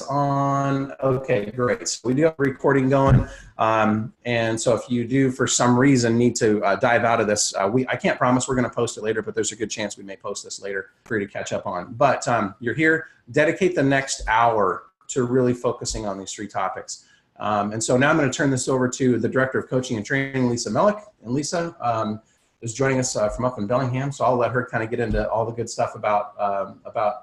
on. Okay, great. So we do have a recording going. And so if you do, for some reason, need to dive out of this, I can't promise we're going to post it later, but there's a good chance we may post this later for you to catch up on. But you're here. Dedicate the next hour to really focusing on these three topics. And so now I'm going to turn this over to the Director of Coaching and Training, Lisa Mellick. And Lisa is joining us from up in Bellingham, so I'll let her kind of get into all the good stuff about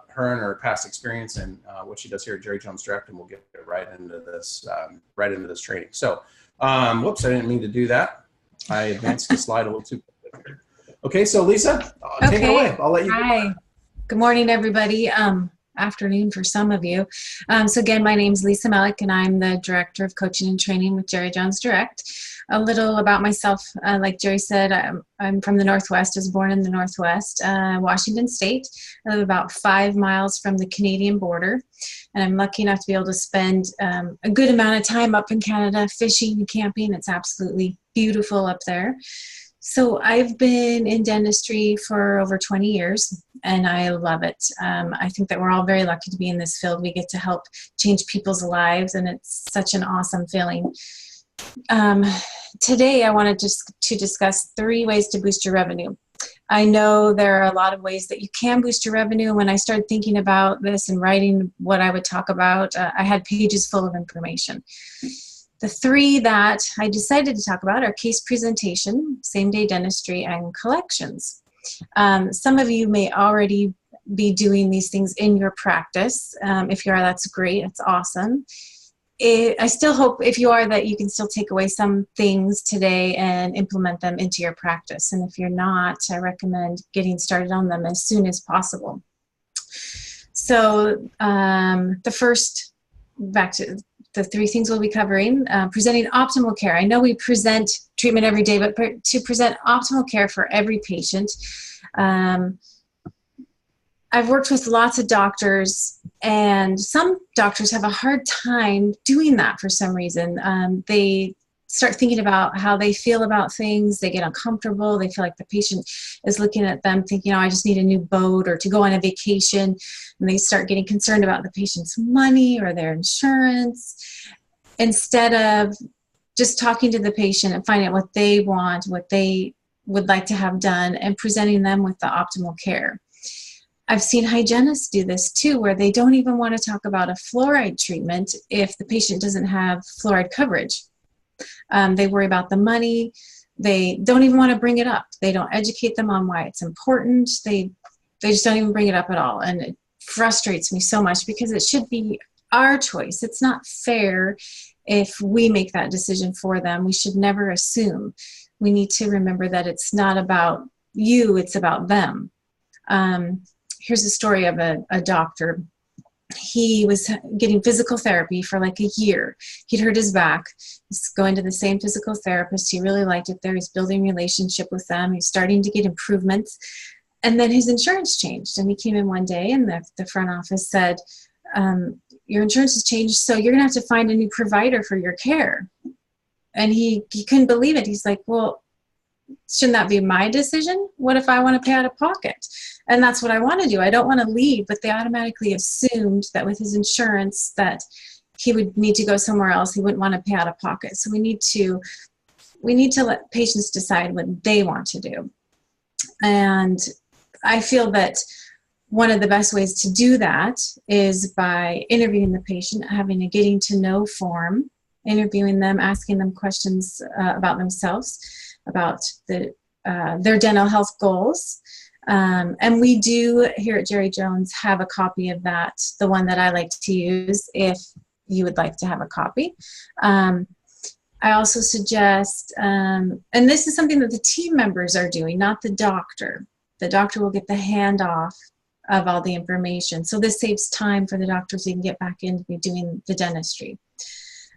her and her past experience and what she does here at Jerry Jones Direct, and we'll get right into this training. So, whoops, I didn't mean to do that. I advanced the slide a little too quick. Okay, so Lisa, take it away. I'll let you. Hi. Good morning, everybody. Afternoon for some of you. So again, my name is Lisa Mellick, and I'm the Director of Coaching and Training with Jerry Jones Direct. A little about myself, like Jerry said, I'm from the Northwest. I was born in the Northwest, Washington State. I live about 5 miles from the Canadian border, and I'm lucky enough to be able to spend a good amount of time up in Canada fishing and camping. It's absolutely beautiful up there. So I've been in dentistry for over 20 years, and I love it. I think that we're all very lucky to be in this field. We get to help change people's lives, and it's such an awesome feeling. Today I wanted to discuss 3 ways to boost your revenue. I know there are a lot of ways that you can boost your revenue. When I started thinking about this and writing what I would talk about, I had pages full of information. The 3 that I decided to talk about are case presentation, same-day dentistry, and collections. Some of you may already be doing these things in your practice. If you are, that's great. It's awesome. I still hope, if you are, that you can still take away some things today and implement them into your practice. And if you're not, I recommend getting started on them as soon as possible. So back to the 3 things we'll be covering. Presenting optimal care. I know we present treatment every day, but to present optimal care for every patient. I've worked with lots of doctors, and some doctors have a hard time doing that for some reason. They start thinking about how they feel about things. They get uncomfortable. They feel like the patient is looking at them thinking, oh, I just need a new boat or to go on a vacation. And they start getting concerned about the patient's money or their insurance, instead of just talking to the patient and finding out what they want, what they would like to have done, and presenting them with the optimal care. I've seen hygienists do this too, where they don't even want to talk about a fluoride treatment if the patient doesn't have fluoride coverage. They worry about the money. They don't even want to bring it up. They don't educate them on why it's important. They just don't even bring it up at all. And it frustrates me so much, because it should be our choice. It's not fair if we make that decision for them. We should never assume. We need to remember that it's not about you, it's about them. Here's a story of a doctor. He was getting physical therapy for like a year. He'd hurt his back. He's going to the same physical therapist. He really liked it there. He's building a relationship with them. He's starting to get improvements. And then his insurance changed. And he came in one day, and the front office said, your insurance has changed, so you're going to have to find a new provider for your care. And he couldn't believe it. He's like, well, shouldn't that be my decision? What if I want to pay out of pocket? And that's what I want to do. I don't want to leave, but they automatically assumed that with his insurance that he would need to go somewhere else. He wouldn't want to pay out of pocket. So we need to let patients decide what they want to do. And I feel that one of the best ways to do that is by interviewing the patient, having a getting to know form, interviewing them, asking them questions about themselves, about their dental health goals. And we do here at Jerry Jones have a copy of that, the one that I like to use if you would like to have a copy. I also suggest, and this is something that the team members are doing, not the doctor. The doctor will get the handoff of all the information. So this saves time for the doctor so you can get back into doing the dentistry.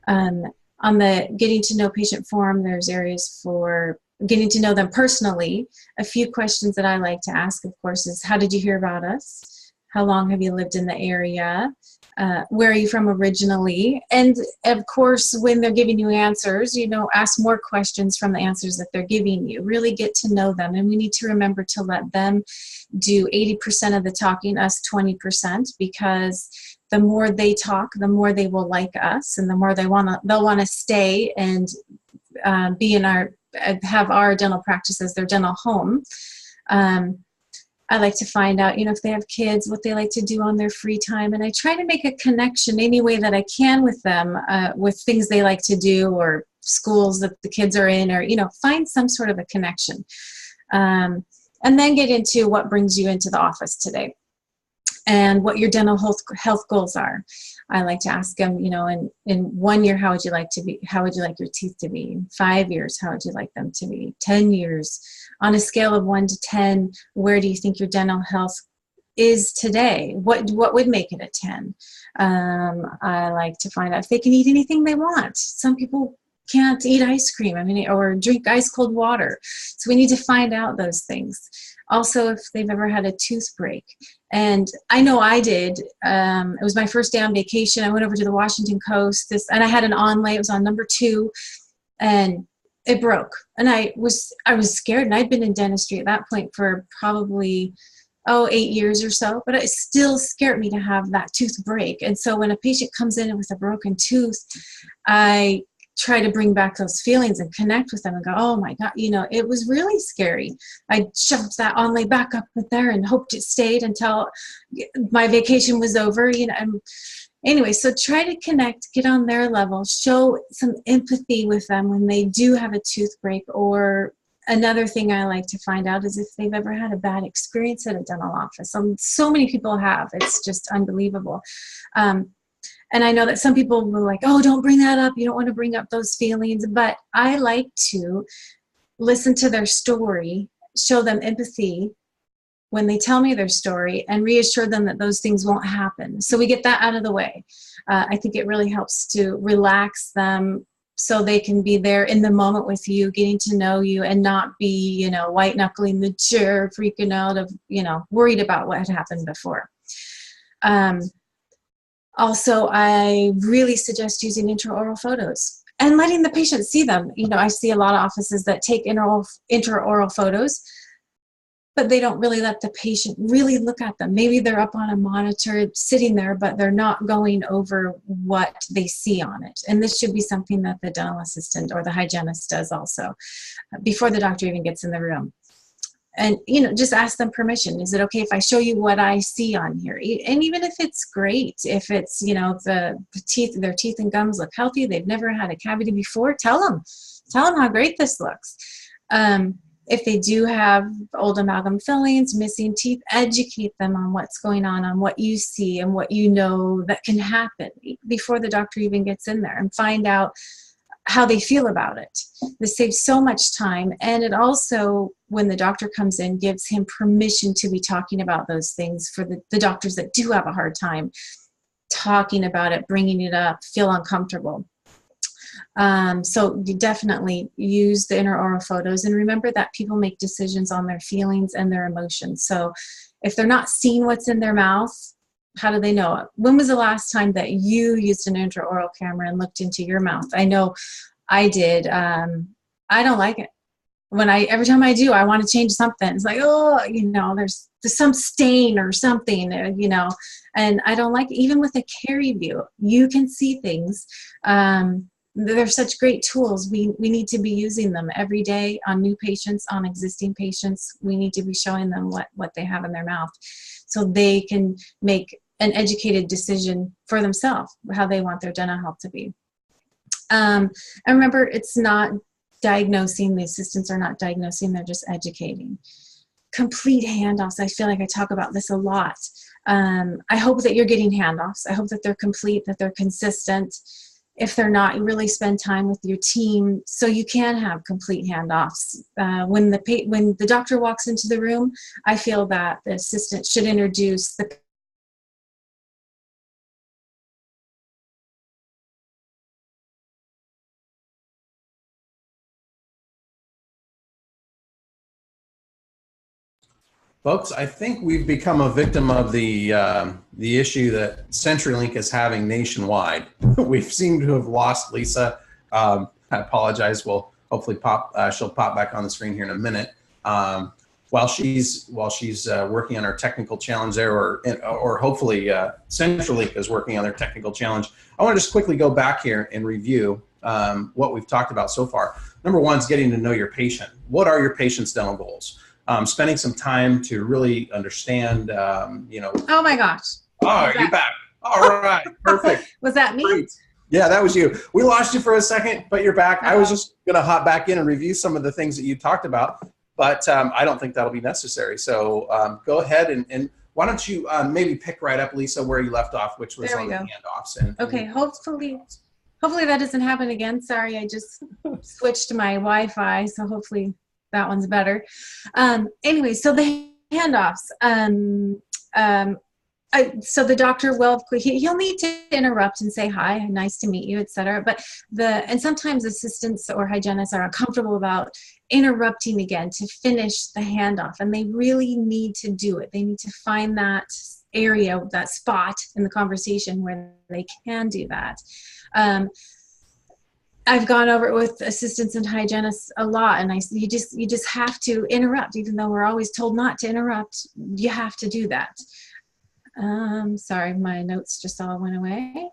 On the getting to know patient form, there's areas for getting to know them personally. A few questions that I like to ask, of course, is how did you hear about us? How long have you lived in the area? Where are you from originally? And of course, when they're giving you answers, ask more questions from the answers that they're giving you. Really get to know them. And we need to remember to let them do 80% of the talking, us 20%, because the more they talk, the more they will like us, and the more they'll want to stay and be in have our dental practice as their dental home. I like to find out, if they have kids, what they like to do on their free time. And I try to make a connection any way that I can with them, with things they like to do or schools that the kids are in, or, find some sort of a connection. And then get into what brings you into the office today and what your dental health goals are. I like to ask them, in 1 year, how would you like your teeth to be? In 5 years, how would you like them to be? 10 years, on a scale of 1 to 10, where do you think your dental health is today? What would make it a 10? I like to find out if they can eat anything they want. Some people can't eat ice cream, or drink ice cold water. So we need to find out those things. Also, if they've ever had a tooth break. And I know I did. It was my first day on vacation. I went over to the Washington coast, and I had an onlay. It was on number 2, and it broke. And I was scared, and I'd been in dentistry at that point for probably 8 years or so, but it still scared me to have that tooth break. And so when a patient comes in with a broken tooth, I try to bring back those feelings and connect with them and go, oh my God, it was really scary. I shoved that onlay back up there and hoped it stayed until my vacation was over, Anyway, so try to connect, get on their level, show some empathy with them when they do have a tooth break. Or another thing I like to find out is if they've ever had a bad experience at a dental office. So many people have. It's just unbelievable. And I know that some people will like, oh, don't bring that up. You don't want to bring up those feelings. But I like to listen to their story, show them empathy when they tell me their story, and reassure them that those things won't happen. So we get that out of the way. I think it really helps to relax them so they can be there in the moment with you, getting to know you, and not be, white knuckling the chair, freaking out of, worried about what had happened before. Also, I really suggest using intraoral photos and letting the patient see them. I see a lot of offices that take intraoral photos, but they don't really let the patient really look at them. Maybe they're up on a monitor sitting there, but they're not going over what they see on it. And this should be something that the dental assistant or the hygienist does also before the doctor even gets in the room. And, just ask them permission. Is it okay if I show you what I see on here? And even if it's great, if it's, their teeth and gums look healthy, they've never had a cavity before, tell them how great this looks. If they do have old amalgam fillings, missing teeth, educate them on what's going on what you see and what that can happen before the doctor even gets in there, and find out how they feel about it. This saves so much time. And it also, when the doctor comes in, gives him permission to be talking about those things for the doctors that do have a hard time talking about it, bringing it up, feel uncomfortable. So you definitely use the intraoral photos, and remember that people make decisions on their feelings and their emotions. So if they're not seeing what's in their mouth, how do they know it? When was the last time that you used an intraoral camera and looked into your mouth? I know I did. I don't like it. Every time I do, I want to change something. It's like, there's some stain or something, and I don't like it. Even with a carry view, you can see things. They're such great tools. We need to be using them every day on new patients, on existing patients. We need to be showing them what they have in their mouth so they can make an educated decision for themselves, how they want their dental health to be. And remember, it's not diagnosing. The assistants are not diagnosing. They're just educating. Complete handoffs. I feel like I talk about this a lot. I hope that you're getting handoffs. I hope that they're complete, that they're consistent. If they're not, you really spend time with your team so you can have complete handoffs. When the doctor walks into the room, I feel that the assistant should introduce the Folks, I think we've become a victim of the issue that CenturyLink is having nationwide. We seem to have lost Lisa. I apologize. We'll hopefully she'll pop back on the screen here in a minute. What while she's working on her technical challenge there, or hopefully Centralink is working on their technical challenge, I want to just quickly go back here and review what we've talked about so far. Number one is getting to know your patient. What are your patient's dental goals? Spending some time to really understand, Oh my gosh. Oh, you're back. All right, perfect. Was that me? Great. Yeah, that was you. We lost you for a second, but you're back. I was just going to hop back in and review some of the things that you talked about, but I don't think that'll be necessary. So go ahead and why don't you maybe pick right up, Lisa, where you left off, which was on the handoffs. Okay, hopefully that doesn't happen again. Sorry, I just switched to my Wi-Fi, so hopefully that one's better. Anyway, so the handoffs. So the doctor he'll need to interrupt and say hi, nice to meet you, etc. But and sometimes assistants or hygienists are uncomfortable about interrupting again to finish the handoff, and they really need to do it. They need to find that area, that spot in the conversation where they can do that. I've gone over it with assistants and hygienists a lot, and you just have to interrupt, even though we're always told not to interrupt. You have to do that. Sorry, my notes just all went away.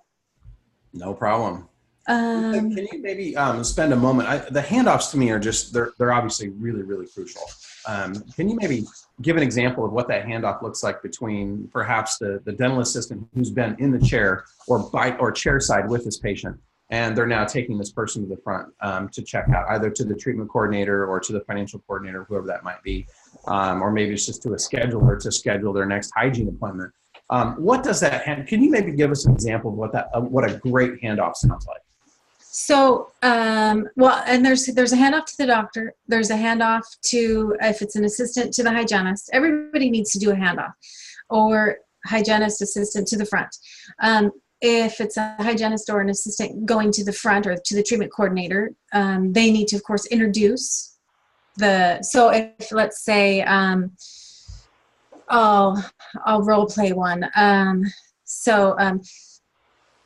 No problem. Can you maybe spend a moment? The handoffs to me are just, they're obviously really, really crucial. Can you maybe give an example of what that handoff looks like between perhaps the dental assistant who's been in the chair or chair side with this patient, and they're now taking this person to the front to check out, either to the treatment coordinator or to the financial coordinator, whoever that might be, or maybe it's just to a scheduler to schedule their next hygiene appointment. What does that can you maybe give us an example of what a great handoff sounds like? So, and there's a handoff to the doctor. There's a handoff to, if it's an assistant, to the hygienist. Everybody needs to do a handoff, or hygienist assistant to the front. If it's a hygienist or an assistant going to the front or to the treatment coordinator, they need to, of course, introduce so if, let's say, I'll role play one.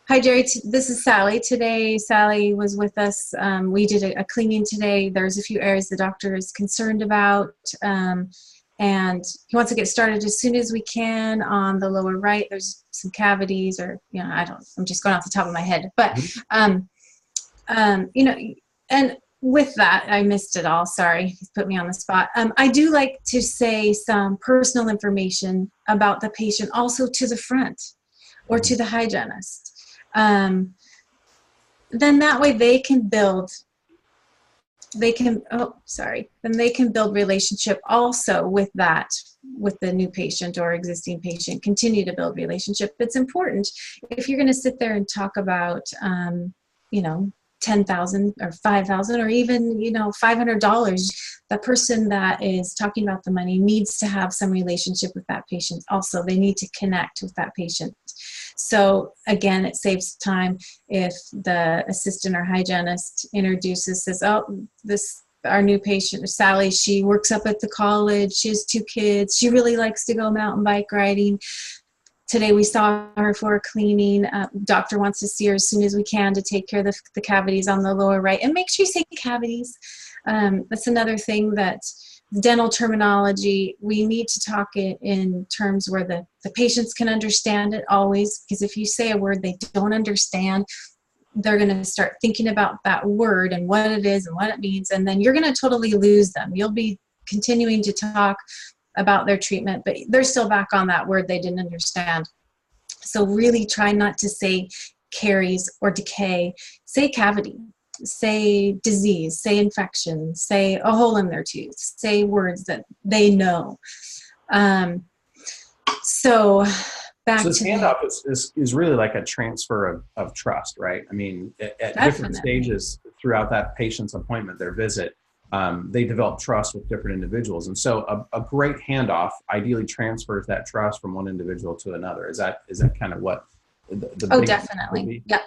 Hi, Jerry. This is Sally. Today, Sally was with us. We did a cleaning today. There's a few areas the doctor is concerned about, and he wants to get started as soon as we can on the lower right. There's some cavities, or I'm just going off the top of my head. But and with that, I missed it all. Sorry, he's put me on the spot. I do like to say some personal information about the patient also to the front or to the hygienist. Then that way they can build relationship also with the new patient or existing patient, continue to build relationship. It's important if you're going to sit there and talk about, $10,000 or $5,000 or even, $500, the person that is talking about the money needs to have some relationship with that patient. Also, they need to connect with that patient. So again, it saves time if the assistant or hygienist says, our new patient, Sally, she works up at the college. She has 2 kids. She really likes to go mountain bike riding. Today we saw her for a cleaning. Doctor wants to see her as soon as we can to take care of the cavities on the lower right. And make sure you say cavities. That's another thing that dental terminology, we need to talk it in terms where the patients can understand it always, because if you say a word they don't understand, they're going to start thinking about that word and what it is and what it means, and then you're going to totally lose them. You'll be continuing to talk about their treatment, but they're still back on that word they didn't understand. So really try not to say caries or decay. Say cavity, say disease, say infection, say a hole in their tooth, say words that they know. So this handoff is really like a transfer of trust, right? I mean, at different stages throughout that patient's appointment, their visit, they develop trust with different individuals. And so a great handoff ideally transfers that trust from one individual to another. Is that kind of what the definitely. Yeah.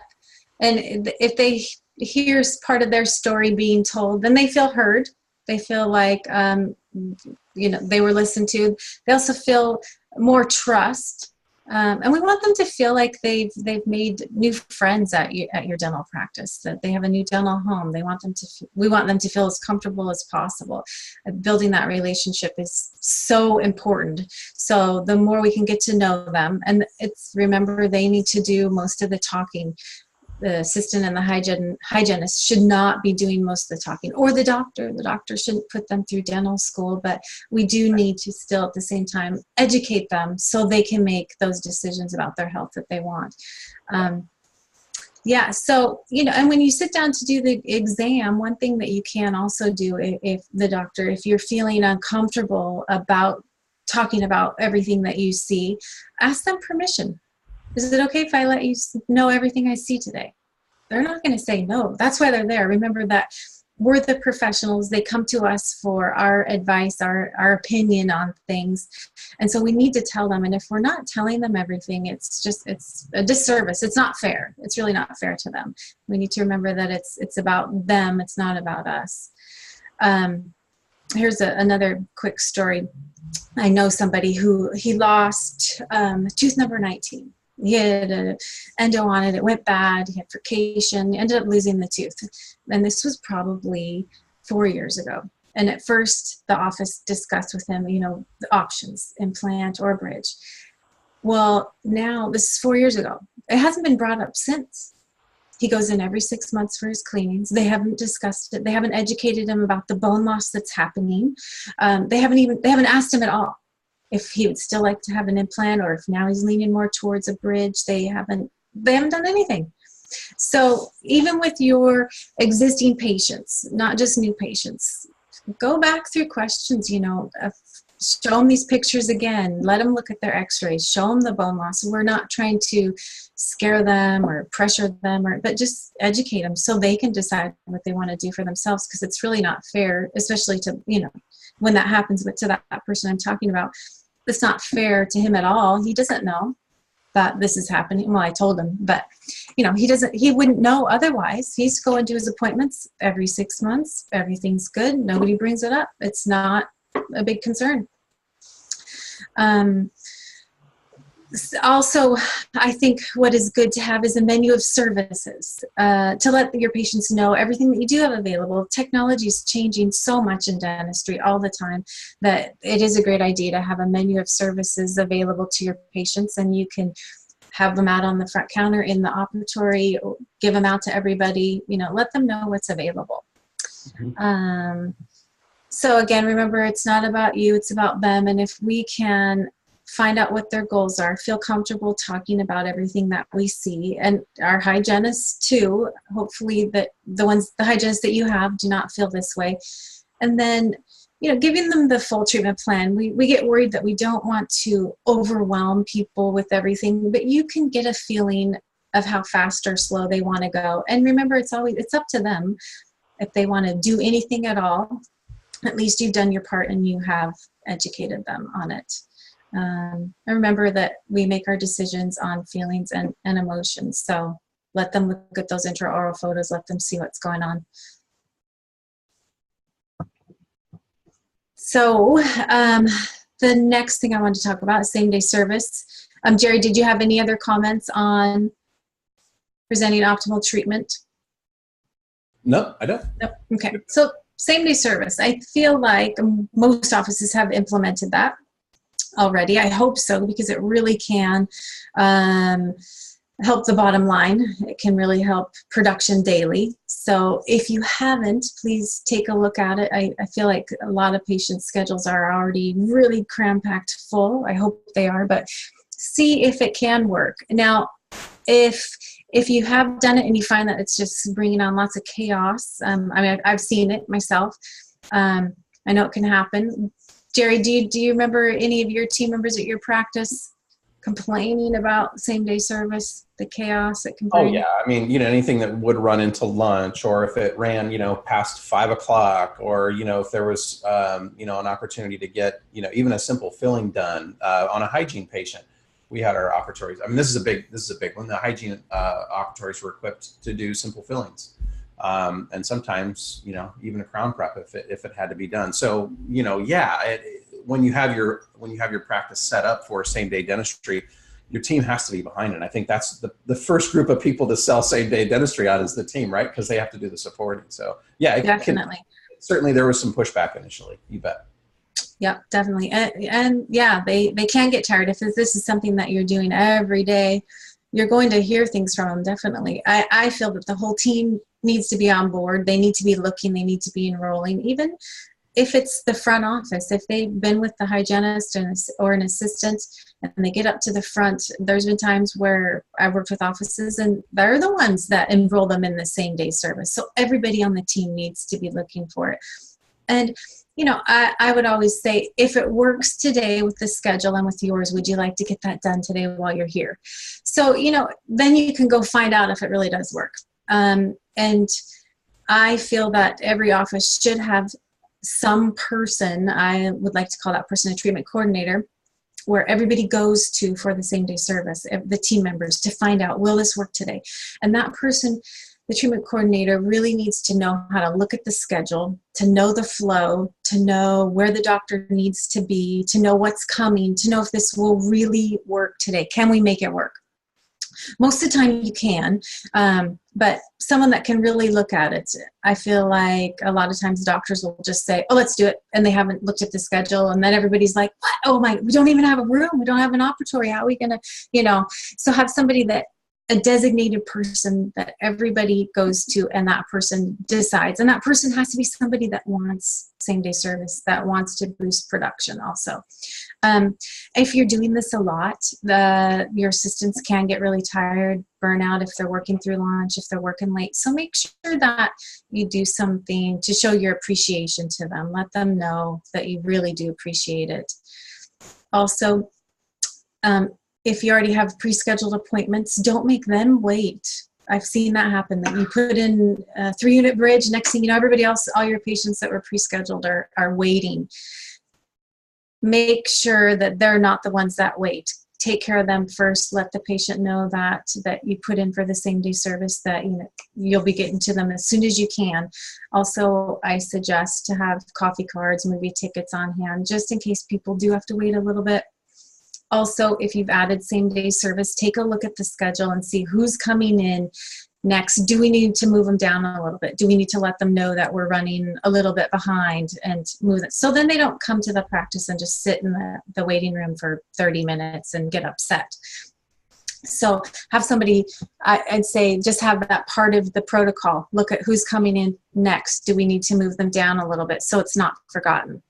And if they hear part of their story being told, then they feel heard. They feel like, they were listened to. They also feel more trust. And we want them to feel like they've made new friends at your dental practice, that they have a new dental home. We want them to feel as comfortable as possible. Building that relationship is so important. So the more we can get to know them, and remember, they need to do most of the talking. The assistant and the hygienist should not be doing most of the talking, or the doctor. The doctor shouldn't put them through dental school, but we do need to still at the same time educate them so they can make those decisions about their health that they want. So, and when you sit down to do the exam, one thing that you can also do, if you're feeling uncomfortable about talking about everything that you see, ask them permission. Is it okay if I let you know everything I see today? They're not going to say no. That's why they're there. Remember that we're the professionals. They come to us for our advice, our opinion on things. And so we need to tell them. And if we're not telling them everything, it's a disservice. It's not fair. It's really not fair to them. We need to remember that it's about them. It's not about us. Here's another quick story. I know somebody who he lost tooth number 19. He had an endo on it. It went bad. He had furcation. Ended up losing the tooth. And this was probably 4 years ago. And at first, the office discussed with him, the options, implant or bridge. Well, now, this is 4 years ago. It hasn't been brought up since. He goes in every 6 months for his cleanings. They haven't discussed it. They haven't educated him about the bone loss that's happening. They haven't asked him at all if he would still like to have an implant, or if now he's leaning more towards a bridge. They haven't done anything. So even with your existing patients, not just new patients, go back through questions, show them these pictures again, let them look at their x-rays, show them the bone loss. We're not trying to scare them or pressure them, but just educate them so they can decide what they want to do for themselves, because it's really not fair, especially to, when that happens to that person I'm talking about. It's not fair to him at all. He doesn't know that this is happening. Well, I told him, but he wouldn't know otherwise. He's going to his appointments every 6 months. Everything's good. Nobody brings it up. It's not a big concern. Also, I think what is good to have is a menu of services to let your patients know everything that you do have available. Technology is changing so much in dentistry all the time that it is a great idea to have a menu of services available to your patients, and you can have them out on the front counter in the operatory, give them out to everybody, let them know what's available. Mm-hmm. So again, remember, it's not about you, it's about them. And if we can find out what their goals are, feel comfortable talking about everything that we see, and our hygienists too, hopefully that the hygienists that you have do not feel this way. And then, giving them the full treatment plan. We get worried that we don't want to overwhelm people with everything, but you can get a feeling of how fast or slow they want to go. And remember, it's up to them if they want to do anything at all. At least you've done your part and you have educated them on it. And remember that we make our decisions on feelings and emotions. So let them look at those intraoral photos, let them see what's going on. So the next thing I want to talk about is same-day service. Jerry, did you have any other comments on presenting optimal treatment? No, I don't. Nope. Okay. So same-day service. I feel like most offices have implemented that already. I hope so, because it really can help the bottom line. It can really help production daily. So if you haven't, please take a look at it. I feel like a lot of patients' schedules are already really cram-packed full. I hope they are, but see if it can work. Now, if you have done it and you find that it's just bringing on lots of chaos, I've seen it myself. I know it can happen. Jerry, do you remember any of your team members at your practice complaining about same-day service, the chaos it can bring? Oh, yeah. I mean, anything that would run into lunch, or if it ran, past 5 o'clock, or, if there was, an opportunity to get, even a simple filling done on a hygiene patient. We had our operatories. I mean, this is a big one. The hygiene operatories were equipped to do simple fillings. And sometimes, even a crown prep if it had to be done. So, when you have your practice set up for same day dentistry, your team has to be behind it. And I think that's the first group of people to sell same-day dentistry on is the team, right? Because they have to do the supporting. So yeah, Definitely. Certainly there was some pushback initially, you bet. Yep, definitely. And yeah, they can get tired. If this is something that you're doing every day, you're going to hear things from them, definitely. I feel that the whole team needs to be on board. They need to be looking, they need to be enrolling, even if it's the front office. If they've been with the hygienist or an assistant and they get up to the front, there's been times where I've worked with offices and they're the ones that enroll them in the same day service. So everybody on the team needs to be looking for it. And you know, I would always say, if it works today with the schedule and with yours, would you like to get that done today while you're here? So, you know, then you can go find out if it really does work. And I feel that every office should have some person, I would like to call that person a treatment coordinator, where everybody goes to for the same day service, the team members, to find out, will this work today? And that person, the treatment coordinator, really needs to know how to look at the schedule, to know the flow, to know where the doctor needs to be, to know what's coming, to know if this will really work today. Can we make it work? Most of the time you can, but someone that can really look at it. I feel like a lot of times doctors will just say, oh, let's do it. And they haven't looked at the schedule. And then everybody's like, what? Oh my, we don't even have a room. We don't have an operatory. How are we going to, you know, so have somebody a designated person that everybody goes to and that person decides. And that person has to be somebody that wants same day service, that wants to boost production also. If you're doing this a lot, your assistants can get really tired, burn out if they're working through lunch, if they're working late. So make sure that you do something to show your appreciation to them. Let them know that you really do appreciate it. Also, if you already have pre-scheduled appointments, don't make them wait. I've seen that happen, that you put in a 3-unit bridge, next thing you know, everybody else, all your patients that were pre-scheduled are waiting. Make sure that they're not the ones that wait. Take care of them first. Let the patient know that you put in for the same day service, that you'll be getting to them as soon as you can. Also, I suggest to have coffee cards, movie tickets on hand, just in case people do have to wait a little bit. Also, if you've added same day service, take a look at the schedule and see who's coming in next. Do we need to move them down a little bit? Do we need to let them know that we're running a little bit behind and move it? So then they don't come to the practice and just sit in the waiting room for 30 minutes and get upset. So have somebody, I'd say, just have that part of the protocol. Look at who's coming in next. Do we need to move them down a little bit so it's not forgotten?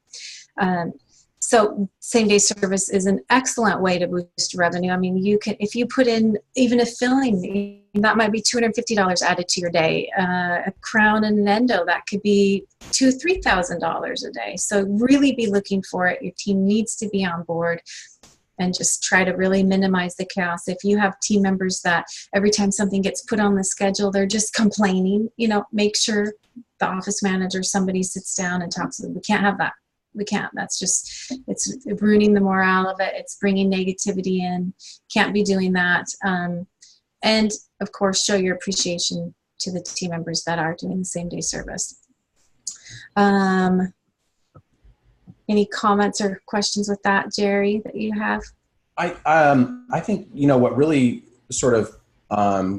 So same day service is an excellent way to boost revenue. I mean, you can, if you put in even a filling, that might be $250 added to your day. A crown and an endo, that could be $2,000 to $3,000 a day. So really be looking for it. Your team needs to be on board and just try to really minimize the chaos. If you have team members that every time something gets put on the schedule, they're just complaining, make sure the office manager, somebody sits down and talks to them. We can't have that. We can't. That's just, it's ruining the morale of it. It's bringing negativity in. Can't be doing that. And of course, show your appreciation to the team members that are doing the same day service. Any comments or questions with that, Jerry, that you have? I think, what really sort of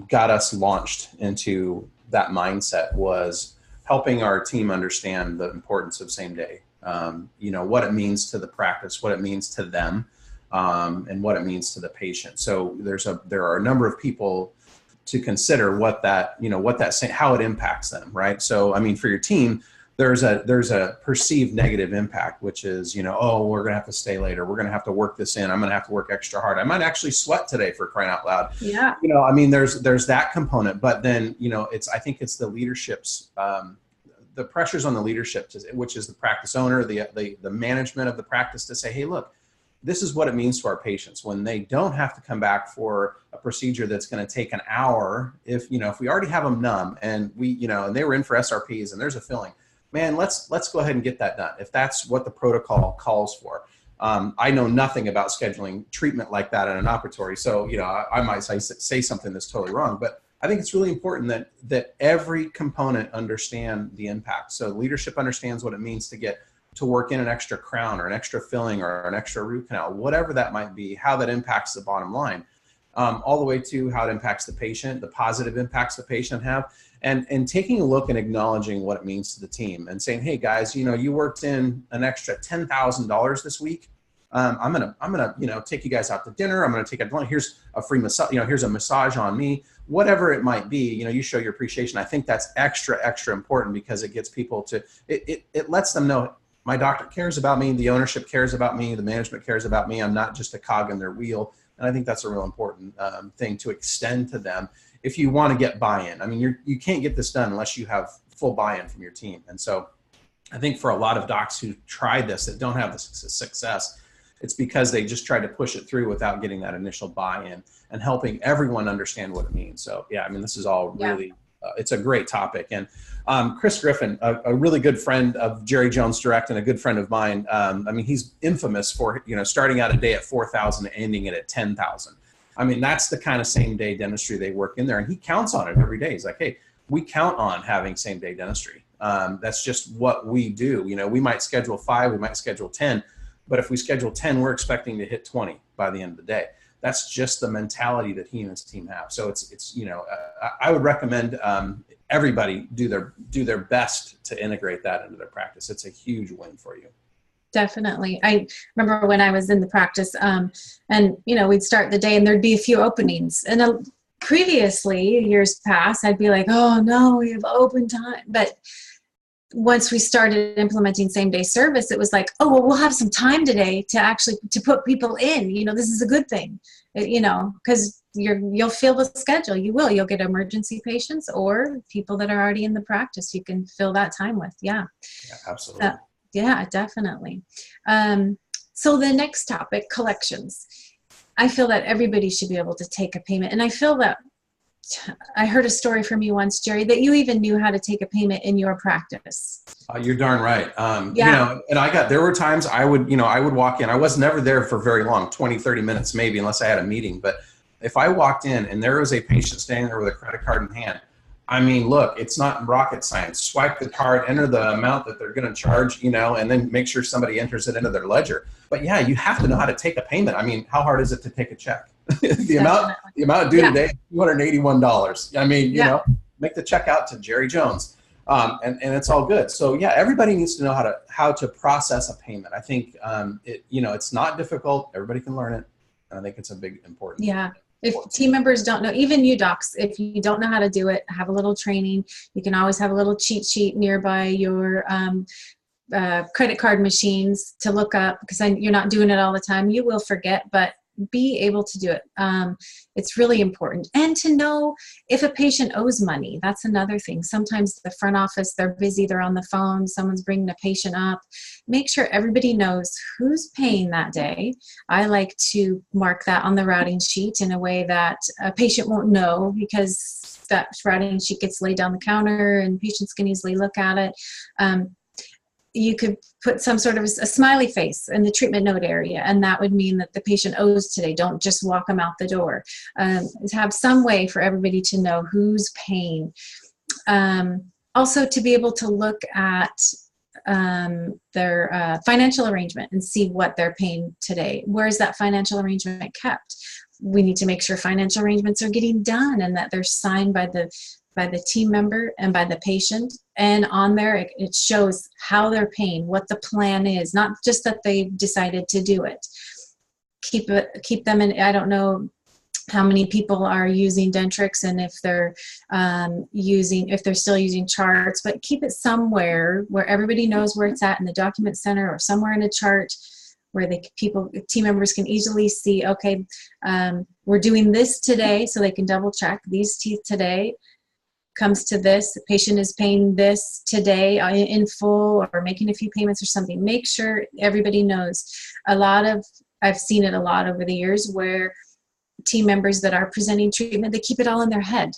got us launched into that mindset was helping our team understand the importance of same day. What it means to the practice, what it means to them, and what it means to the patient. So there are a number of people to consider how it impacts them, right? So, I mean, for your team, there's a perceived negative impact, which is, oh, we're going to have to stay later. We're going to have to work this in. I'm going to have to work extra hard. I might actually sweat today, for crying out loud. Yeah. I mean, there's that component, but then, I think it's the leadership's, the pressures on the leadership, which is the practice owner, the management of the practice, to say, hey, look, this is what it means to our patients when they don't have to come back for a procedure that's going to take an hour. If we already have them numb and and they were in for SRPs and there's a filling, man, let's go ahead and get that done. If that's what the protocol calls for. I know nothing about scheduling treatment like that in an operatory. So, I might say something that's totally wrong, but I think it's really important that every component understand the impact. So leadership understands what it means to get to work in an extra crown or an extra filling or an extra root canal, whatever that might be, how that impacts the bottom line, all the way to how it impacts the patient, the positive impacts the patient have, and taking a look and acknowledging what it means to the team and saying, hey guys, you worked in an extra $10,000 this week. I'm gonna take you guys out to dinner. I'm gonna take a, here's a free massage, here's a massage on me, whatever it might be, you show your appreciation. I think that's extra important because it gets people to, it lets them know my doctor cares about me, the ownership cares about me, the management cares about me. I'm not just a cog in their wheel. And I think that's a real important thing to extend to them if you want to get buy-in. I mean, you can't get this done unless you have full buy-in from your team. And so I think for a lot of docs who tried this that don't have the success, it's because they just tried to push it through without getting that initial buy-in and helping everyone understand what it means. So yeah, I mean, this is all really, it's a great topic. And Chris Griffin, a really good friend of Jerry Jones Direct and a good friend of mine. I mean, he's infamous for, starting out a day at 4,000 and ending it at 10,000. I mean, that's the kind of same day dentistry they work in there. And he counts on it every day. He's like, hey, we count on having same day dentistry. That's just what we do. We might schedule 5, we might schedule 10, but if we schedule 10, we're expecting to hit 20 by the end of the day. That's just the mentality that he and his team have. So it's I would recommend everybody do their best to integrate that into their practice. It's a huge win for you. Definitely. I remember when I was in the practice, and we'd start the day and there'd be a few openings. And previously, years past, I'd be like, oh no, we have open time. But once we started implementing same day service, it was like, oh, well, we'll have some time today to put people in, this is a good thing, because you'll fill the schedule. You'll get emergency patients or people that are already in the practice. You can fill that time with. Yeah, absolutely. Yeah, definitely. So the next topic, collections. I feel that everybody should be able to take a payment. And I feel that I heard a story from you once, Jerry, that you even knew how to take a payment in your practice. You're darn right. And there were times I would walk in. I was never there for very long, 20, 30 minutes maybe, unless I had a meeting. But if I walked in and there was a patient standing there with a credit card in hand, I mean, look, it's not rocket science. Swipe the card, enter the amount that they're going to charge, and then make sure somebody enters it into their ledger. But yeah, you have to know how to take a payment. I mean, how hard is it to take a check? the amount due today, $281. I mean, make the check out to Jerry Jones, and it's all good. So yeah, everybody needs to know how to process a payment. I think it's not difficult. Everybody can learn it, and I think it's a big important. Yeah. If team members don't know, even you docs, if you don't know how to do it, have a little training. You can always have a little cheat sheet nearby your credit card machines to look up, because you're not doing it all the time. You will forget, but be able to do it. It's really important. And to know if a patient owes money. That's another thing. Sometimes the front office, they're busy, they're on the phone, someone's bringing a patient up. Make sure everybody knows who's paying that day. I like to mark that on the routing sheet in a way that a patient won't know, because that routing sheet gets laid down the counter and patients can easily look at it. You could put some sort of a smiley face in the treatment note area, and that would mean that the patient owes today. Don't just walk them out the door. Have some way for everybody to know who's paying. Also, to be able to look at their financial arrangement and see what they're paying today. Where is that financial arrangement kept? We need to make sure financial arrangements are getting done and that they're signed by the team member and by the patient. And on there, it shows how they're paying, what the plan is, not just that they decided to do it. Keep them in. I don't know how many people are using Dentrix and if they're still using charts, but keep it somewhere where everybody knows where it's at in the document center or somewhere in a chart where team members can easily see, okay, we're doing this today, so they can double check these teeth today comes to this, the patient is paying this today in full or making a few payments or something. Make sure everybody knows. I've seen it a lot over the years where team members that are presenting treatment, they keep it all in their head.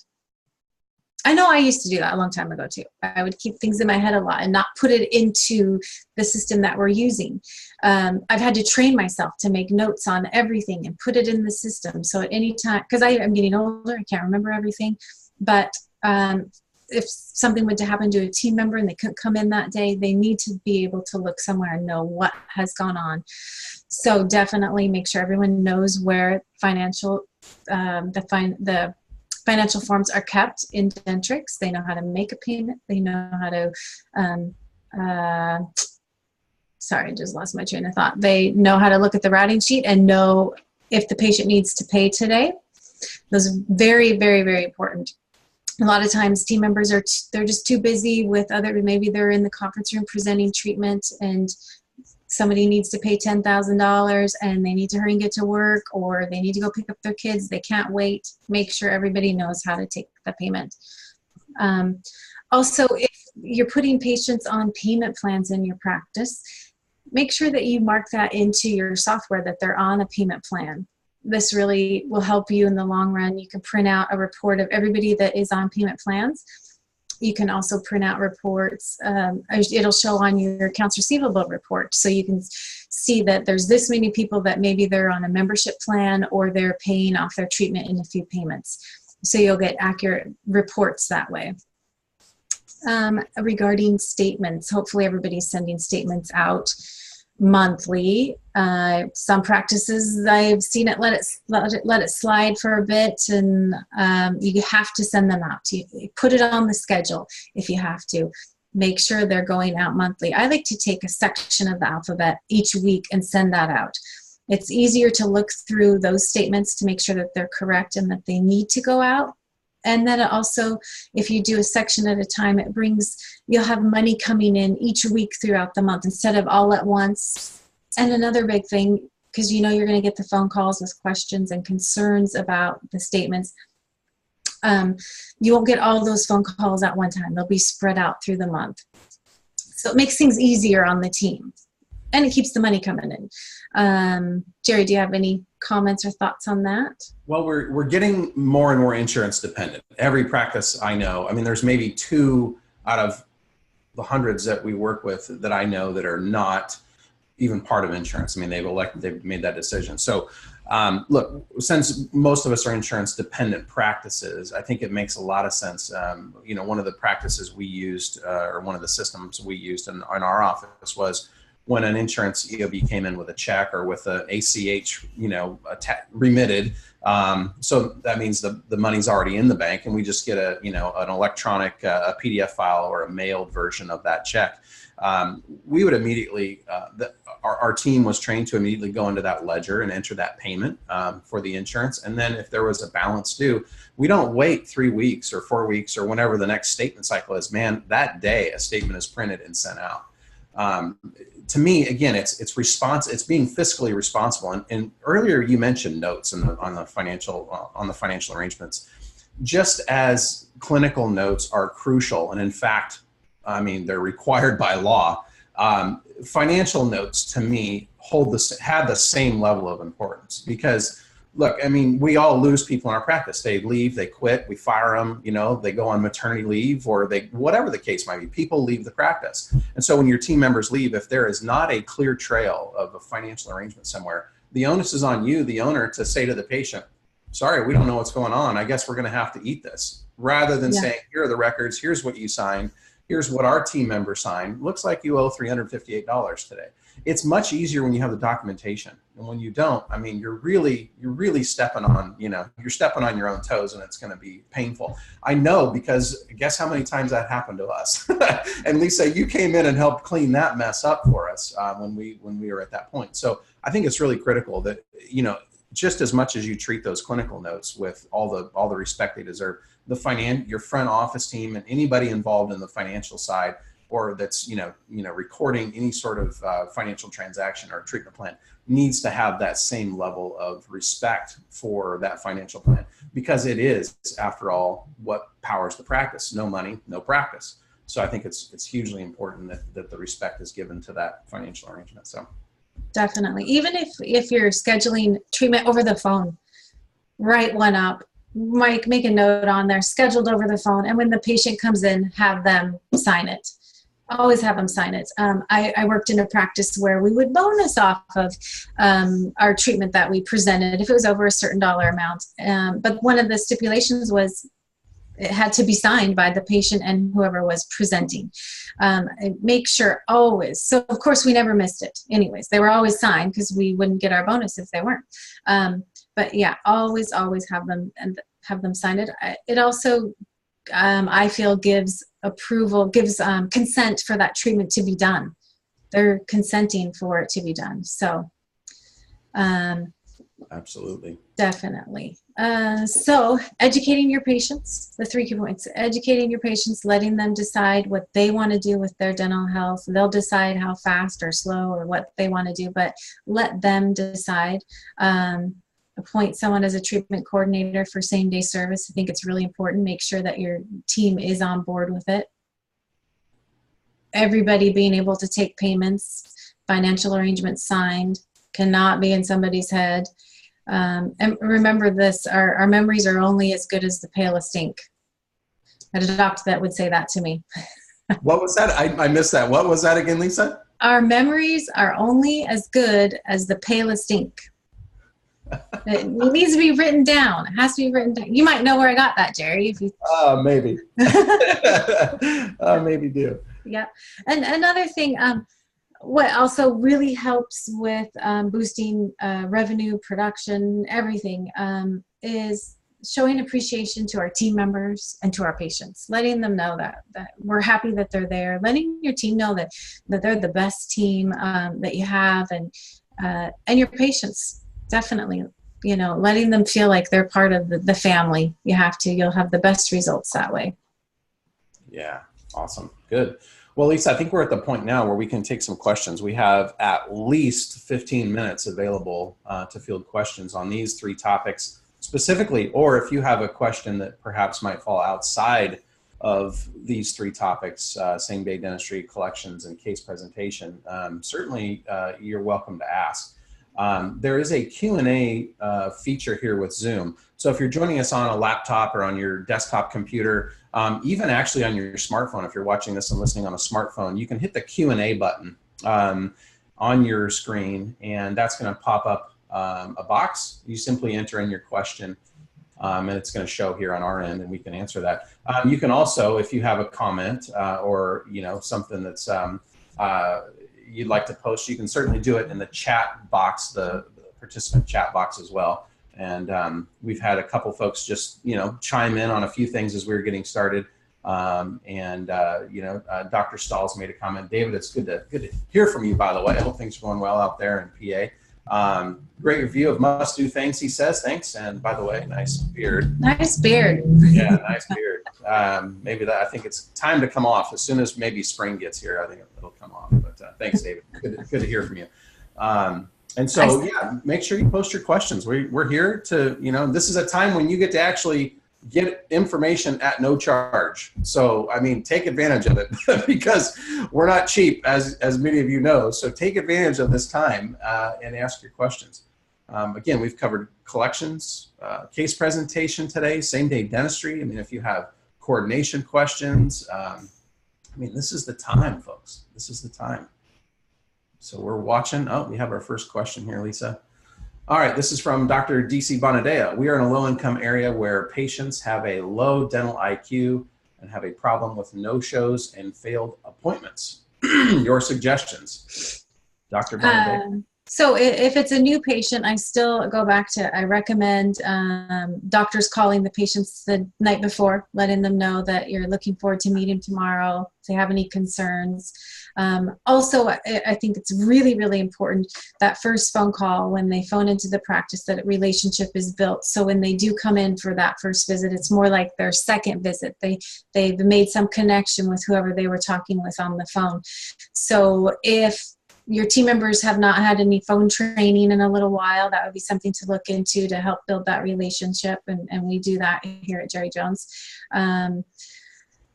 I know I used to do that a long time ago too. I would keep things in my head a lot and not put it into the system that we're using. I've had to train myself to make notes on everything and put it in the system. So at any time, because I'm getting older, I can't remember everything, but if something were to happen to a team member and they couldn't come in that day, they need to be able to look somewhere and know what has gone on. So definitely make sure everyone knows where the financial forms are kept in Dentrix. They know how to make a payment. They know how to, sorry, I just lost my train of thought. They know how to look at the routing sheet and know if the patient needs to pay today. Those are very, very, very important. A lot of times team members they're just too busy with maybe they're in the conference room presenting treatment and somebody needs to pay $10,000 and they need to hurry and get to work, or they need to go pick up their kids. They can't wait. Make sure everybody knows how to take the payment. Also, if you're putting patients on payment plans in your practice, make sure that you mark that into your software that they're on a payment plan. This really will help you in the long run. You can print out a report of everybody that is on payment plans. You can also print out reports. It'll show on your accounts receivable report. So you can see that there's this many people that maybe they're on a membership plan or they're paying off their treatment in a few payments. So you'll get accurate reports that way. Regarding statements, hopefully everybody's sending statements out monthly. Some practices I've seen it let it slide for a bit, and you have to send them out. You put it on the schedule if you have to. Make sure they're going out monthly. I like to take a section of the alphabet each week and send that out. It's easier to look through those statements to make sure that they're correct and that they need to go out. And then also, if you do a section at a time, you'll have money coming in each week throughout the month instead of all at once. And another big thing, because you're going to get the phone calls with questions and concerns about the statements, you won't get all those phone calls at one time. They'll be spread out through the month. So it makes things easier on the team. And it keeps the money coming in. Jerry, do you have any comments or thoughts on that? Well, we're getting more and more insurance dependent. Every practice I know, there's maybe 2 out of the hundreds that we work with that I know that are not even part of insurance. They've made that decision. So look, since most of us are insurance dependent practices, I think it makes a lot of sense. One of the practices we used, or one of the systems we used in our office was when an insurance EOB came in with a check or with an ACH, remitted. So that means the money's already in the bank, and we just get an electronic a PDF file or a mailed version of that check. We would immediately, our team was trained to immediately go into that ledger and enter that payment for the insurance. And then if there was a balance due, we don't wait 3 weeks or 4 weeks or whenever the next statement cycle is. Man, that day a statement is printed and sent out. To me, again, it's being fiscally responsible. And earlier you mentioned notes on the financial arrangements. Just as clinical notes are crucial, and in fact, they're required by law. Financial notes, to me, have the same level of importance because, look, we all lose people in our practice. They leave, they quit, we fire them, they go on maternity leave, or whatever the case might be, people leave the practice. And so when your team members leave, if there is not a clear trail of a financial arrangement somewhere, the onus is on you, the owner, to say to the patient, sorry, we don't know what's going on. I guess we're going to have to eat this. Rather than saying, here are the records, here's what you signed, here's what our team member signed. Looks like you owe $358 today. It's much easier when you have the documentation. And when you don't, you're really stepping on, you're stepping on your own toes, and it's going to be painful. I know, because guess how many times that happened to us? And Lisa, you came in and helped clean that mess up for us when we were at that point. So I think it's really critical that, just as much as you treat those clinical notes with all the respect they deserve, your front office team and anybody involved in the financial side, or that's recording any sort of financial transaction or treatment plan, needs to have that same level of respect for that financial plan, because it is, after all, what powers the practice. No money, no practice. So I think it's hugely important that the respect is given to that financial arrangement. So definitely, even if you're scheduling treatment over the phone, write one up. Make a note on there, scheduled over the phone, and when the patient comes in, have them sign it. Always have them sign it. I worked in a practice where we would bonus off of our treatment that we presented if it was over a certain dollar amount. But one of the stipulations was it had to be signed by the patient and whoever was presenting. Make sure always. So of course we never missed it. Anyways, they were always signed because we wouldn't get our bonus if they weren't. But yeah, always have them sign it. It also, I feel, gives consent for that treatment to be done. They're consenting for it to be done. So, absolutely. Definitely. So educating your patients, the 3 key points: educating your patients, letting them decide what they want to do with their dental health. They'll decide how fast or slow or what they want to do, but let them decide. Appoint someone as a treatment coordinator for same-day service. I think it's really important. Make sure that your team is on board with it. Everybody being able to take payments, financial arrangements signed, cannot be in somebody's head. And remember this, our memories are only as good as the palest ink. I had a doctor that would say that to me. What was that? I missed that. What was that again, Lisa? Our memories are only as good as the palest ink. It needs to be written down. It has to be written down. You might know where I got that, Jerry. If you maybe. Maybe do. Yeah. And another thing, what also really helps with boosting revenue, production, everything, is showing appreciation to our team members and to our patients, letting them know that we're happy that they're there, letting your team know that they're the best team that you have, and your patients. Definitely, letting them feel like they're part of the family. You'll have the best results that way. Yeah. Awesome. Good. Well, Lisa, I think we're at the point now where we can take some questions. We have at least 15 minutes available to field questions on these 3 topics specifically, or if you have a question that perhaps might fall outside of these 3 topics, same-day dentistry, collections, and case presentation, certainly you're welcome to ask. There is a Q&A feature here with Zoom. So if you're joining us on a laptop or on your desktop computer, even actually on your smartphone, if you're watching this and listening on a smartphone, you can hit the Q&A button on your screen, and that's going to pop up a box. You simply enter in your question, and it's going to show here on our end, and we can answer that. You can also, if you have a comment or something that's you'd like to post, you can certainly do it in the chat box, the participant chat box as well. And we've had a couple folks just, chime in on a few things as we were getting started. Dr. Stahl's made a comment. David, it's good to hear from you, by the way. I hope things are going well out there in PA. Great review of Must Do Things, he says. Thanks. And by the way, nice beard. Nice beard. Yeah, nice beard. I think it's time to come off. As soon as maybe spring gets here, I think it'll come off. But thanks, David. Good to hear from you. And so, make sure you post your questions. We're here to, this is a time when you get to actually get information at no charge. So, take advantage of it because we're not cheap, as many of you know. So take advantage of this time and ask your questions. Again, we've covered collections, case presentation today, same-day dentistry. If you have coordination questions, this is the time, folks. This is the time. So we're watching. Oh, we have our first question here, Lisa. All right, this is from Dr. DC Bonadea. We are in a low-income area where patients have a low dental IQ and have a problem with no-shows and failed appointments. Your suggestions, Dr. Bonadea? So if it's a new patient, I still go back to, I recommend doctors calling the patients the night before, letting them know that you're looking forward to meeting tomorrow, if they have any concerns. Also, I think it's really, really important that first phone call when they phone into the practice, that a relationship is built. So when they do come in for that first visit, it's more like their second visit. They've made some connection with whoever they were talking with on the phone. So if your team members have not had any phone training in a little while, that would be something to look into to help build that relationship. And we do that here at Jerry Jones.